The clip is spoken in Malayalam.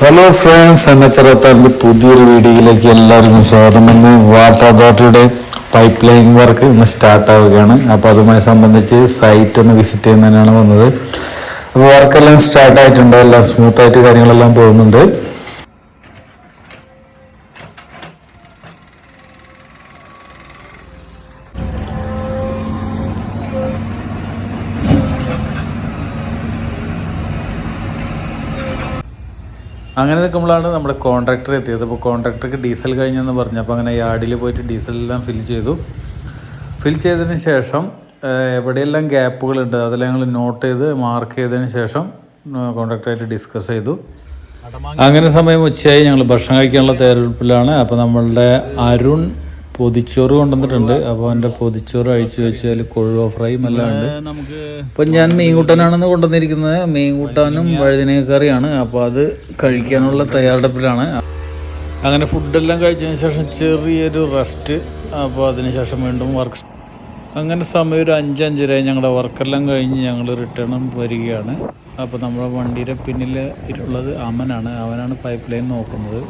ഹലോ ഫ്രണ്ട്സ്, എന്ന ചെറുത്താറിൻ്റെ പുതിയൊരു വീഡിയോയിലേക്ക് എല്ലാവർക്കും സ്വാഗതം. ഇന്ന് വാട്ടർ അതോറിറ്റിയുടെ പൈപ്പ് ലൈൻ വർക്ക് ഇന്ന് സ്റ്റാർട്ട് ആവുകയാണ്. അപ്പോൾ അതുമായി സംബന്ധിച്ച് സൈറ്റ് ഒന്ന് വിസിറ്റ് ചെയ്യുന്നതിനാണ് വന്നത്. അപ്പോൾ വർക്കെല്ലാം സ്റ്റാർട്ട് ആയിട്ടുണ്ട്, എല്ലാം സ്മൂത്തായിട്ട് കാര്യങ്ങളെല്ലാം പോകുന്നുണ്ട്. അങ്ങനെ നിൽക്കുമ്പോഴാണ് നമ്മുടെ കോൺട്രാക്ടർ എത്തിയത്. അപ്പോൾ കോൺട്രാക്ടർക്ക് ഡീസൽ കഴിഞ്ഞെന്ന് പറഞ്ഞു. അപ്പോൾ അങ്ങനെ യാർഡിൽ പോയിട്ട് ഡീസലെല്ലാം ഫിൽ ചെയ്തതിന് ശേഷം എവിടെയെല്ലാം ഗ്യാപ്പുകളുണ്ട് അതെല്ലാം ഞങ്ങൾ നോട്ട് ചെയ്ത് മാർക്ക് ചെയ്തതിന് ശേഷം കോൺട്രാക്ടറായിട്ട് ഡിസ്കസ് ചെയ്തു. അങ്ങനെ സമയം ഉച്ചയായി, ഞങ്ങൾ ഭക്ഷണം കഴിക്കാനുള്ള തയ്യാറെടുപ്പിലാണ്. അപ്പോൾ നമ്മളുടെ അരുൺ പൊതിച്ചോറ് കൊണ്ടുവന്നിട്ടുണ്ട്. അപ്പോൾ എൻ്റെ പൊതിച്ചോറ് അഴിച്ചു വെച്ചാൽ കൊഴുവ ഫ്രൈയും എല്ലാം ഉണ്ട്. അപ്പം ഞാൻ മീൻകൂട്ടാനാണെന്ന് കൊണ്ടുവന്നിരിക്കുന്നത്. മീൻകൂട്ടാനും വഴുതനങ്ങക്കറിയാണ്. അപ്പോൾ അത് കഴിക്കാനുള്ള തയ്യാറെടുപ്പിലാണ്. അങ്ങനെ ഫുഡെല്ലാം കഴിച്ചതിന് ശേഷം ചെറിയൊരു റെസ്റ്റ്. അപ്പോൾ അതിനുശേഷം വീണ്ടും വർക്ക്. അങ്ങനെ സമയം ഒരു 5-5:30 ഞങ്ങളുടെ വർക്കെല്ലാം കഴിഞ്ഞ് ഞങ്ങൾ റിട്ടേണും വരികയാണ്. അപ്പോൾ നമ്മുടെ വണ്ടിയുടെ പിന്നിൽ ഉള്ളത് അവനാണ് പൈപ്പ് ലൈൻ നോക്കുന്നത്.